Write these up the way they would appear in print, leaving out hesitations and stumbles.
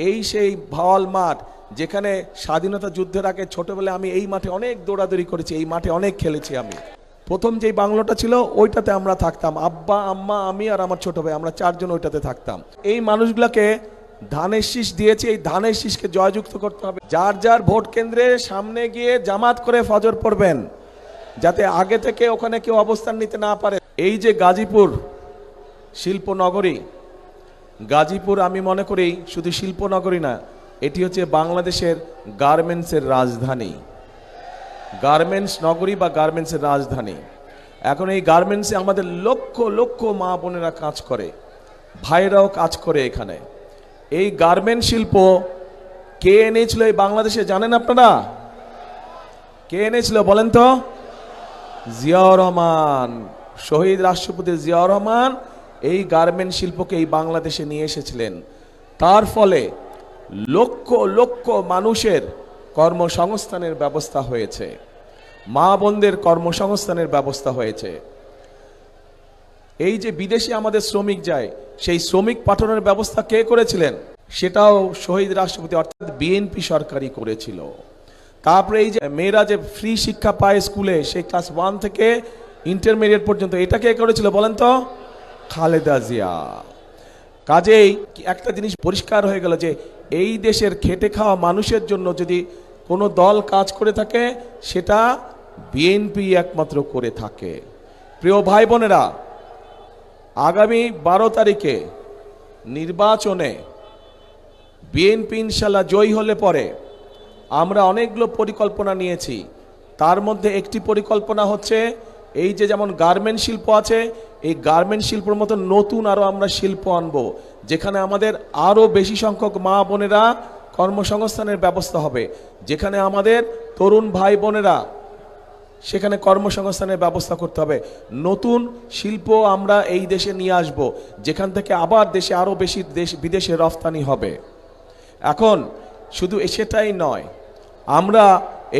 এই সেই ভাওয়াল মাঠ, যেখানে স্বাধীনতা যুদ্ধের আগে ছোটবেলায় আমি এই মাঠে অনেক দৌড়াদৌড়ি করেছি, এই মাঠে অনেক খেলেছি। আমি প্রথম যেই বাংলোটা ছিল ওইটাতে আমরা থাকতাম, আব্বা আম্মা আমি আর আমার ছোট ভাই, আমরা চারজন ওইটাতে থাকতাম। এই মানুষগুলোকে ধানের শীষ দিয়েছি, এই ধানের শীষকে জয়যুক্ত করতে হবে। যার যার ভোট কেন্দ্রে সামনে গিয়ে জামাত করে ফজর পড়বেন, যাতে আগে থেকে ওখানে কেউ অবস্থান নিতে না পারে। এই যে গাজীপুর শিল্পনগরী, গাজীপুর আমি মনে করি শুধু শিল্পনগরী না, এটি হচ্ছে বাংলাদেশের গার্মেন্টসের রাজধানী, গার্মেন্টস নগরী বা গার্মেন্টসের রাজধানী। এখন এই গার্মেন্টসে আমাদের লক্ষ লক্ষ মা বোনেরা কাজ করে, ভাইরাও কাজ করে। এখানে এই গার্মেন্ট শিল্প কে এনেছিল এই বাংলাদেশে জানেন আপনারা? কে এনেছিল বলেন তো? জিয়াউর রহমান, শহীদ রাষ্ট্রপতি জিয়াউর রহমান এই গার্মেন্ট শিল্পকে এই বাংলাদেশে নিয়ে এসেছিলেন। তার ফলে লক্ষ লক্ষ মানুষের কর্মসংস্থানের ব্যবস্থা হয়েছে, মা বোনদের কর্মসংস্থানের ব্যবস্থা হয়েছে। এই যে বিদেশে আমাদের শ্রমিক যায়, সেই শ্রমিক পাঠানোর ব্যবস্থা কে করেছিলেন? সেটাও শহীদ রাষ্ট্রপতি অর্থাৎ বিএনপি সরকারই করেছিল। তারপরে এই যে মেয়েরা যে ফ্রি শিক্ষা পায় স্কুলে, সেই ক্লাস 1 থেকে ইন্টারমিডিয়েট পর্যন্ত, এটা কে করেছিল বলেন তো? খালেদা জিয়া। কাজেই একটা জিনিস পরিষ্কার হয়ে গেল যে এই দেশের খেটে খাওয়া মানুষের জন্য যদি কোনো দল কাজ করে থাকে, সেটা বিএনপি একমাত্র করে থাকে। প্রিয় ভাই বোনেরা, আগামী 12 তারিখে নির্বাচনে বিএনপি ইনশাল্লাহ জয়ী হলে পরে আমরা অনেকগুলো পরিকল্পনা নিয়েছি। তার মধ্যে একটি পরিকল্পনা হচ্ছে এই যে যেমন গার্মেন্ট শিল্প আছে, এই গার্মেন্ট শিল্পের মতো নতুন আরও আমরা শিল্প আনবো, যেখানে আমাদের আরও বেশি সংখ্যক মা বোনেরা কর্মসংস্থানের ব্যবস্থা হবে, যেখানে আমাদের তরুণ ভাই বোনেরা সেখানে কর্মসংস্থানের ব্যবস্থা করতে হবে। নতুন শিল্প আমরা এই দেশে নিয়ে আসব, যেখান থেকে আবার দেশে আরও বেশি বিদেশে রফতানি হবে। এখন শুধু সেটাই নয়, আমরা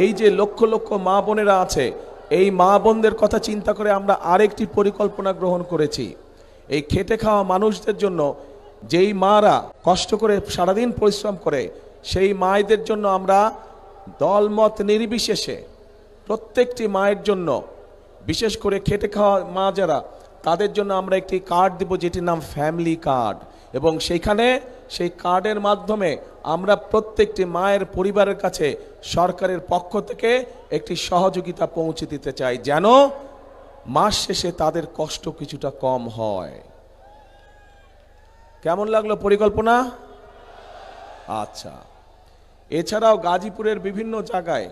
এই যে লক্ষ লক্ষ মা বোনেরা আছে, এই মা বোনদের কথা চিন্তা করে আমরা আরেকটি পরিকল্পনা গ্রহণ করেছি। এই খেটে খাওয়া মানুষদের জন্য, যেই মারা কষ্ট করে সারাদিন পরিশ্রম করে, সেই মায়েদের জন্য আমরা দলমত নির্বিশেষে প্রত্যেকটি মায়ের জন্য, বিশেষ করে খেটে খাওয়া মা যারা, তাদের জন্য আমরা একটি কার্ড দেব, যেটির নাম ফ্যামিলি কার্ড। এবং সেইখানে সেই কার্ডের মাধ্যমে আমরা প্রত্যেকটি মায়ের পরিবারের কাছে সরকারের পক্ষ থেকে একটি সহযোগিতা পৌঁছে দিতে চাই, যেন মাস শেষে তাদের কষ্ট কিছুটা কম হয়। কেমন লাগলো পরিকল্পনা? আচ্ছা, এছাড়াও গাজীপুরের বিভিন্ন জায়গায়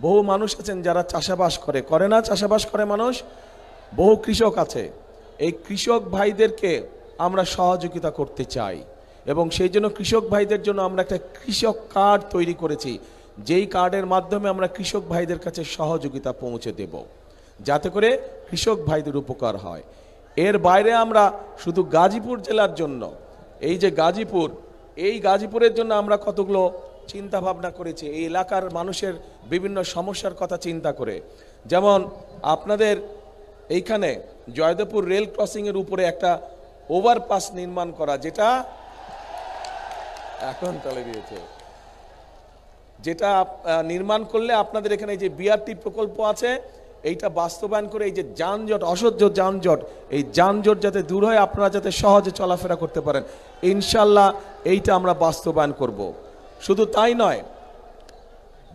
বহু মানুষ আছেন যারা চাষাবাস করে না? চাষাবাস করে মানুষ, বহু কৃষক আছে। এই কৃষক ভাইদেরকে আমরা সহযোগিতা করতে চাই, এবং সেই জন্য কৃষক ভাইদের জন্য আমরা একটা কৃষক কার্ড তৈরি করেছি, যেই কার্ডের মাধ্যমে আমরা কৃষক ভাইদের কাছে সহযোগিতা পৌঁছে দেব, যাতে করে কৃষক ভাইদের উপকার হয়। এর বাইরে আমরা শুধু গাজীপুর জেলার জন্য, এই যে গাজীপুর, এই গাজীপুরের জন্য আমরা কতগুলো চিন্তা ভাবনা করেছি, এই এলাকার মানুষের বিভিন্ন সমস্যার কথা চিন্তা করে। যেমন আপনাদের এইখানে জয়দেবপুর রেল ক্রসিংয়ের উপরে একটা ওভারপাস নির্মাণ করা, যেটা এখন চলে গিয়েছে, যেটা নির্মাণ করলে আপনাদের এখানে যে বিআরটি প্রকল্প আছে, এইটা বাস্তবায়ন করে এই যে যানজট, অসহ্য যানজট, এই যানজট যাতে দূর হয়, আপনারা যাতে সহজে চলাফেরা করতে পারেন, ইনশাল্লাহ এইটা আমরা বাস্তবায়ন করব। শুধু তাই নয়,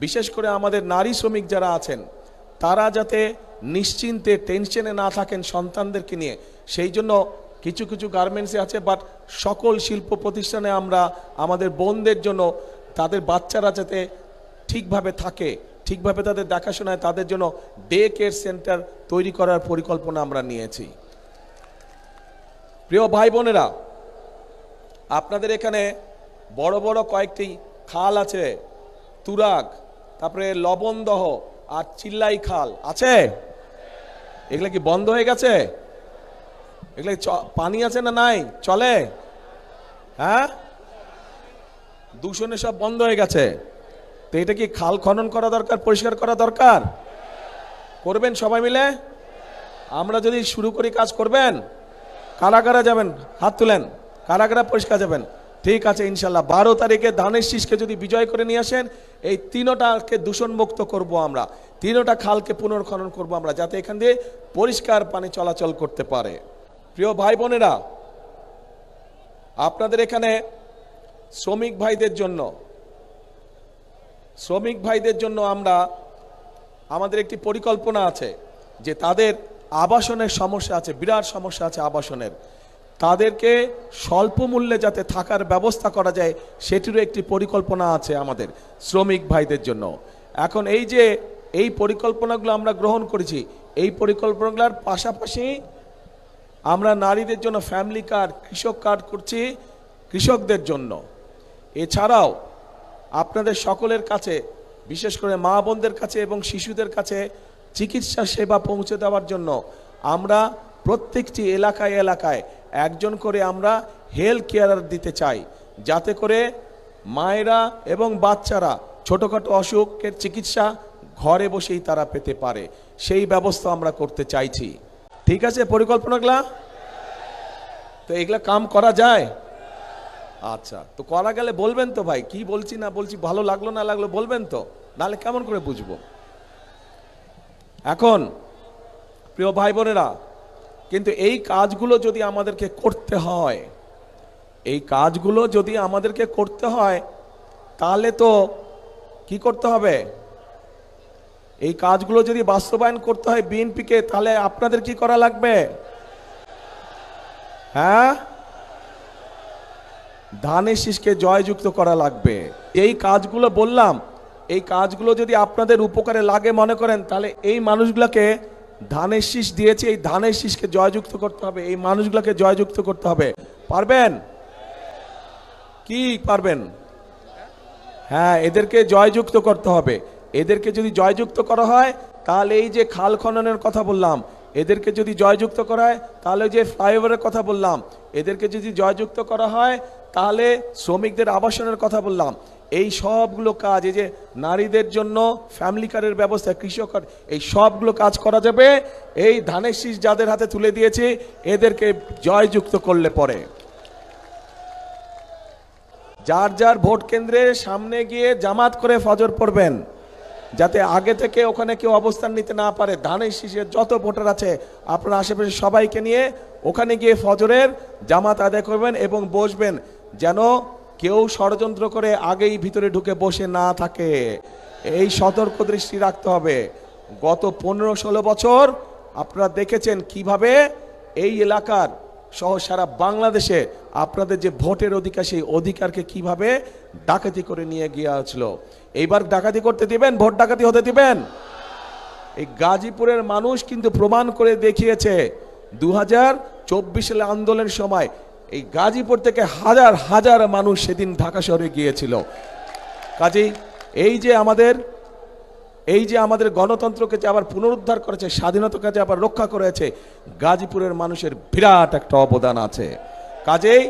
বিশেষ করে আমাদের নারী শ্রমিক যারা আছেন, তারা যাতে নিশ্চিন্তে টেনশনে না থাকেন সন্তানদেরকে নিয়ে, সেই জন্য কিছু কিছু গার্মেন্টসে আছে, বাট সকল শিল্প প্রতিষ্ঠানে আমরা আমাদের বোনদের জন্য, তাদের বাচ্চারা যাতে ঠিকভাবে থাকে, ঠিকভাবে তাদের দেখাশোনায়, তাদের জন্য ডে কেয়ার সেন্টার তৈরি করার পরিকল্পনা আমরা নিয়েছি। প্রিয় ভাই বোনেরা, আপনাদের এখানে বড় বড় কয়েকটি খাল আছে, তুরাগ, তারপরে লবণদহ আর চিল্লাই খাল আছে। এগুলা কি বন্ধ হয়ে গেছে? এগুলা পানি আছে না নাই? চলে? হ্যাঁ, দূষণে সব বন্ধ হয়ে গেছে। তো এটা কি খাল খনন করা দরকার, পরিষ্কার করা দরকার? করবেন সবাই মিলে? আমরা যদি শুরু করি কাজ করবেন? কারা কারা যাবেন? হাত তুলেন। কারা কারা পরিষ্কার যাবেন? ঠিক আছে ইনশাল্লাহ 12 তারিখে ধানের শীষকে যদি বিজয় করে নিয়ে আসেন, এই তিনোটাকে দূষণ মুক্ত করব আমরা, তিনোটা খালকে পুনর্খনন করব আমরা, যাতে এখান দিয়ে পরিষ্কার পানি চলাচল করতে পারে। প্রিয় ভাই বোনেরা, আপনাদের এখানে শ্রমিক ভাইদের জন্য আমাদের একটি পরিকল্পনা আছে যে তাদের আবাসনের সমস্যা আছে, বিরাট সমস্যা আছে আবাসনের, তাদেরকে স্বল্প মূল্যে যাতে থাকার ব্যবস্থা করা যায় সেটিরও একটি পরিকল্পনা আছে আমাদের শ্রমিক ভাইদের জন্য। এখন এই পরিকল্পনাগুলো আমরা গ্রহণ করেছি, এই পরিকল্পনাগুলোর পাশাপাশি আমরা নারীদের জন্য ফ্যামিলি কার্ড, কৃষক কার্ড করছি কৃষকদের জন্য। এছাড়াও আপনাদের সকলের কাছে, বিশেষ করে মা বোনদের কাছে এবং শিশুদের কাছে চিকিৎসা সেবা পৌঁছে দেওয়ার জন্য আমরা প্রত্যেকটি এলাকায় একজন করে আমরা হেলথ কেয়ারার দিতে চাই, যাতে করে মায়েরা এবং বাচ্চারা ছোটোখাটো অসুখের চিকিৎসা ঘরে বসেই তারা পেতে পারে, সেই ব্যবস্থা আমরা করতে চাইছি। ঠিক আছে পরিকল্পনাগুলা? তো এগুলা কাম করা যায়? আচ্ছা, তো করা গেলে বলবেন তো ভাই, কি বলছি না বলছি, ভালো লাগলো না লাগলো বলবেন তো, নাহলে কেমন করে বুঝবো? এখন প্রিয় ভাই বোনেরা, কিন্তু এই কাজগুলো যদি আমাদেরকে করতে হয়, তাহলে তো কি করতে হবে? এই কাজগুলো যদি বাস্তবায়ন করতে হয় বিএনপিকে, তাহলে আপনাদের কি করা লাগবে? হ্যাঁ, ধানের শীষকে জয়যুক্ত করা লাগবে। এই কাজগুলো বললাম, এই কাজগুলো যদি আপনাদের উপকারে লাগে মনে করেন, তাহলে এই মানুষগুলোকে ধানের শীষ দিয়েছে, এই ধানের শীষকে জয়যুক্ত করতে হবে, এই মানুষগুলোকে জয়যুক্ত করতে হবে। পারবেন কি? পারবেন? হ্যাঁ, এদেরকে জয়যুক্ত করতে হবে। এদেরকে যদি জয়যুক্ত করা হয়, তাহলে এই যে খাল খননের কথা বললাম, এদেরকে যদি জয়যুক্ত করা হয়, তাহলে যে ফ্লাইওভারের কথা বললাম, এদেরকে যদি জয়যুক্ত করা হয়, তাহলে শ্রমিকদের আবাসনের কথা বললাম, এই সবগুলো কাজ, এই যে নারীদের জন্য ফ্যামিলি কার্ডের ব্যবস্থা, কৃষক কার্ড, এই সবগুলো কাজ করা যাবে এই ধানের শীষ যাদের হাতে তুলে দিয়েছে এদেরকে জয়যুক্ত করলে পরে। যার যার ভোট কেন্দ্রে সামনে গিয়ে জামাত করে ফজর পড়বেন, যাতে আগে থেকে ওখানে কেউ অবস্থান নিতে না পারে। ধানের শীষের যত ভোটার আছে আপনারা আশেপাশে সবাইকে নিয়ে ওখানে গিয়ে ফজরের জামাত আদায় করবেন এবং বসবেন, যেন কেউ ষড়যন্ত্র করে আগেই ভিতরে ঢুকে বসে না থাকে। এই সতর্ক দৃষ্টি রাখতে হবে। গত 15-16 বছর আপনারা দেখেছেন কিভাবে এই এলাকার সহ সারা বাংলাদেশে আপনাদের যে ভোটের অধিকার, সেই অধিকারকে কিভাবে ডাকাতি করে নিয়ে গিয়েছিল। এইবার ডাকাতি করতে দিবেন? ভোট ডাকাতি হতে দিবেন? এই গাজীপুরের মানুষ কিন্তু প্রমাণ করে দেখিয়েছে 2024 সালে আন্দোলনের সময় এই গাজীপুর থেকে হাজার হাজার মানুষ সেদিন ঢাকা শহরে গিয়েছিল। কাজেই এই যে আমাদের গণতন্ত্রকে যে আবার পুনরুদ্ধার করেছে, স্বাধীনতাকে যে আবার রক্ষা করেছে, গাজীপুরের মানুষের বিরাট একটা অবদান আছে। কাজেই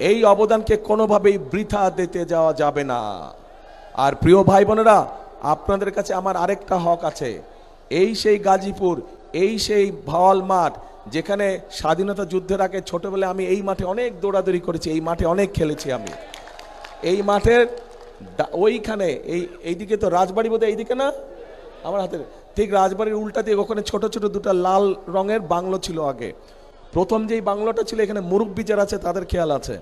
এই অবদানকে কোনোভাবেই বৃথা দিতে যাওয়া যাবে না। আর প্রিয় ভাই বোনেরা, আপনাদের কাছে আমার আরেকটা হক আছে। এই সেই গাজীপুর, এই সেই ভাওয়াল মাঠ, যেখানে স্বাধীনতা যুদ্ধের আগে ছোটবেলায় আমি এই মাঠে অনেক দৌড়াদৌড়ি করেছি, এই মাঠে অনেক খেলেছি আমি। এই মাঠের ওইখানে এইদিকে তো রাজবাড়ি, বোধহয় এইদিকে না, আমার হাতের ঠিক রাজবাড়ির উল্টা দিয়ে ওখানে ছোট ছোট দুটো লাল রঙের বাংলো ছিল আগে। প্রথম যেই বাংলোটা ছিল, এখানে মুরব্বি যারা আছে তাদের খেয়াল আছে,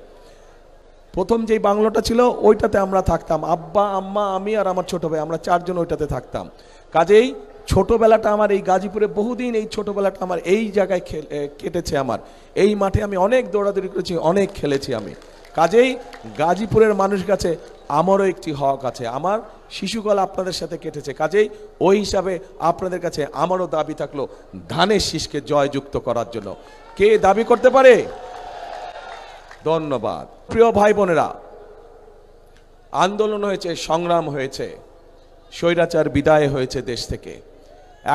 প্রথম যেই বাংলোটা ছিল ওইটাতে আমরা থাকতাম, আব্বা আম্মা আমি আর আমার ছোট ভাই, আমরা 4 জন ওইটাতে থাকতাম। কাজেই ছোটবেলাটা আমার এই গাজীপুরে, বহুদিন এই ছোটবেলাটা আমার এই জায়গায় কেটেছে। আমার এই মাঠে আমি অনেক দৌড়াদৌড়ি করেছি, অনেক খেলেছি আমি। কাজেই গাজীপুরের মানুষের কাছে আমারও একটি হক আছে, আমার শিশুকাল আপনাদের সাথে কেটেছে। কাজেই ওই হিসাবে আপনাদের কাছে আমারও দাবি থাকলো ধানের শীষকে জয়যুক্ত করার জন্য। কে দাবি করতে পারে? ধন্যবাদ। প্রিয় ভাই বোনেরা, আন্দোলন হয়েছে, সংগ্রাম হয়েছে, স্বৈরাচার বিদায় হয়েছে দেশ থেকে।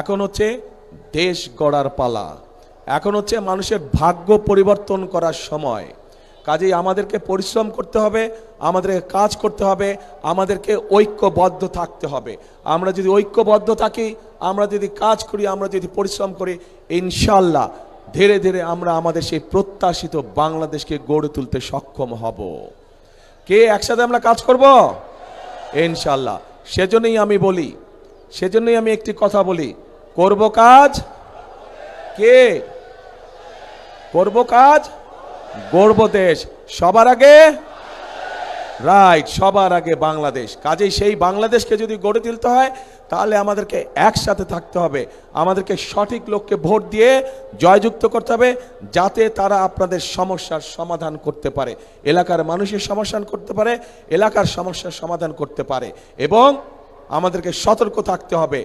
এখন হচ্ছে দেশ গড়ার পালা, এখন হচ্ছে মানুষের ভাগ্য পরিবর্তন করার সময়। কাজেই আমাদেরকে পরিশ্রম করতে হবে, আমাদেরকে কাজ করতে হবে, আমাদেরকে ঐক্যবদ্ধ থাকতে হবে। আমরা যদি ঐক্যবদ্ধ থাকি, আমরা যদি কাজ করি, আমরা যদি পরিশ্রম করি, ইনশাল্লাহ ধীরে ধীরে আমরা আমাদের সেই প্রত্যাশিত বাংলাদেশকে গড়ে তুলতে সক্ষম হব। কে একসাথে আমরা কাজ করব ইনশাআল্লাহ। সেজন্যই আমি বলি, সেজন্যই আমি একটি কথা বলি, করব কাজ, কে করব কাজ, গড়ব দেশ, সবার আগে, রাইট, সবার আগে বাংলাদেশ। কাজেই সেই বাংলাদেশকে যদি গড়ে তুলতে হয় তাহলে আমাদেরকে একসাথে থাকতে হবে, আমাদেরকে সঠিক লোককে ভোট দিয়ে জয়যুক্ত করতে হবে, যাতে তারা আপনাদের সমস্যার সমাধান করতে পারে, এলাকার মানুষের সমাধান করতে পারে, এলাকার সমস্যার সমাধান করতে পারে। এবং আমাদেরকে সতর্ক থাকতে হবে,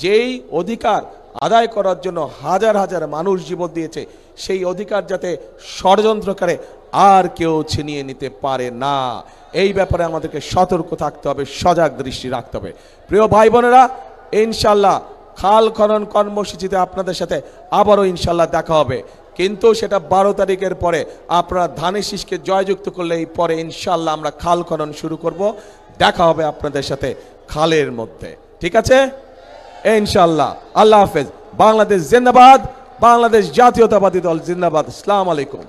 যেই অধিকার আদায় করার জন্য হাজার হাজার মানুষ জীবন দিয়েছে, সেই অধিকার যাতে ষড়যন্ত্র করে আর কেউ ছিনিয়ে নিতে পারে না। এই ব্যাপারে আমাদেরকে সতর্ক থাকতে হবে, সজাগ দৃষ্টি রাখতে হবে। প্রিয় ভাই বোনেরা, ইনশাল্লাহ খাল খনন কর্মসূচিতে আপনাদের সাথে আবারও ইনশাল্লাহ দেখা হবে, কিন্তু সেটা 12 তারিখের পরে। আপনারা ধানের শীষকে জয়যুক্ত করলে এই পরে ইনশাল্লাহ আমরা খাল খনন শুরু করব। দেখা হবে আপনাদের সাথে খালের মধ্যে, ঠিক আছে ইনশাল্লাহ। আল্লাহ হাফেজ। বাংলাদেশ জিন্দাবাদ, বাংলাদেশ জাতীয়তাবাদী দল জিন্দাবাদ। আসসালামু আলাইকুম।